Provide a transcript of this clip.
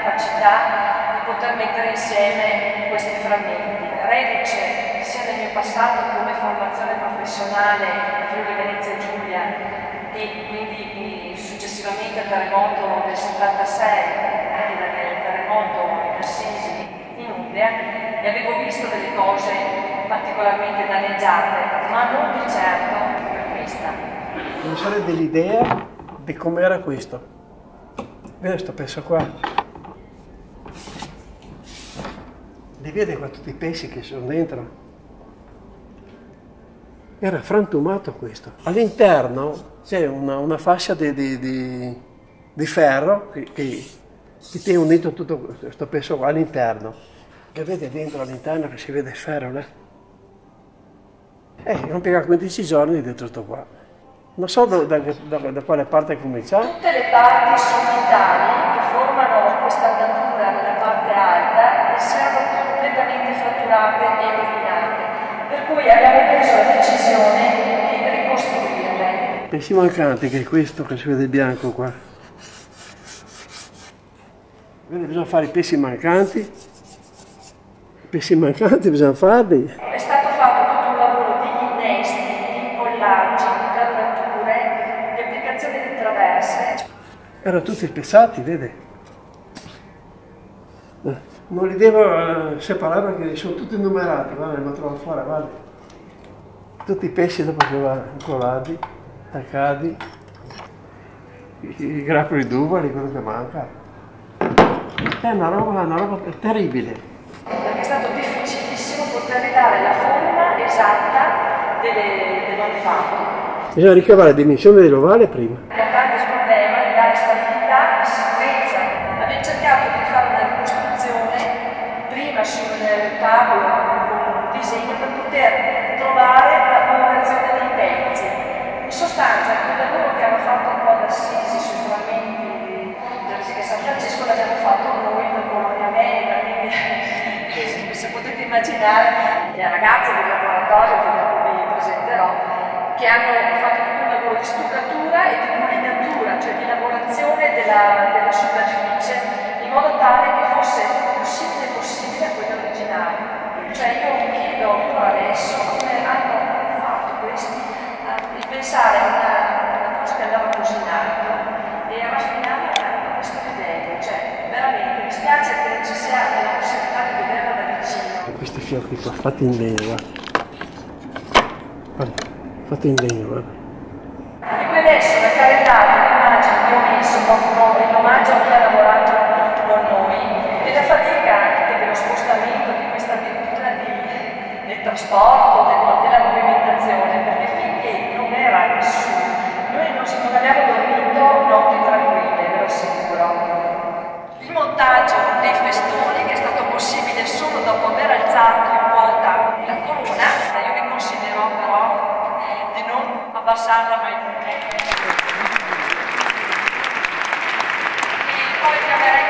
capacità di poter mettere insieme questi frammenti. Reduce sia nel mio passato come formazione professionale in Friuli Venezia Giulia e quindi successivamente al terremoto del 76, nel terremoto in Assisi in Umbria, e avevo visto delle cose particolarmente danneggiate, ma non di certo come questa. Non sarei dell'idea di com'era questo. Vedi questo pezzo qua? Li vede qua tutti i pesci che sono dentro? Era frantumato questo. All'interno c'è una fascia di ferro che tiene unito tutto questo pezzo qua all'interno. E vede dentro all'interno che si vede il ferro là. Non piega 15 giorni dentro tutto qua. Non so da quale parte cominciare. Tutte le parti sommitali che formano questa andatura nella parte alta siano completamente fratturate e rovinate, per cui abbiamo preso la decisione di ricostruirle. Pesci mancanti, che è questo che si vede bianco qua. Vedi, bisogna fare i pesci mancanti. I pesci mancanti bisogna farli. È stato fatto tutto un lavoro di innesti, di incollaggi, di caldature, di applicazione di traverse. Erano tutti spezzati, vedi? Non li devo separare perché sono tutti numerati, guarda, li ho trovato fuori, guarda. Tutti i pesci dopo che vanno incollati, attaccati, i grappoli d'uva, quello che manca. È una roba terribile. Perché è stato difficilissimo poter ridare la forma esatta dell'olfatto. Bisogna ricavare la dimensione dell'ovale prima. Il grande problema di dare stabilità e sicurezza. Abbiamo cercato di fare una ricostruzione prima sul tavolo con un disegno per poter trovare la collocazione dei pezzi. In sostanza il lavoro che hanno fatto un po' ad Assisi sui frammenti della Chiesa San Francesco l'abbiamo fatto noi per Bologna Veneto, quindi se potete immaginare le ragazze del laboratorio che dopo vi presenterò, che hanno fatto tutto un lavoro di stuccatura e di mulinatura, cioè di lavorazione della superficie, in modo tale che fosse più simile possibile a quella originale. Cioè io mi chiedo ancora adesso come hanno fatto questi a pensare a una cosa che andava così in alto e a raffinare a questo livello. Cioè veramente mi spiace che non ci sia la possibilità di vederla da vicino. Questi fiocchi qua, fatti in legno, guarda. Guarda, fatti in legno, guarda. E qui adesso la carità dell'immagine che ho messo proprio in omaggio a chi ha lavorato con noi, della fatica anche dello spostamento di questa avventura del trasporto, della movimentazione, perché finché non era nessuno, noi non abbiamo dormito notti tranquille, ve lo assicuro. Il montaggio dei festoni, che è stato possibile solo dopo aver alzato in quota la corona, io vi consiglierò però di non abbassarla mai più. E poi chiamerei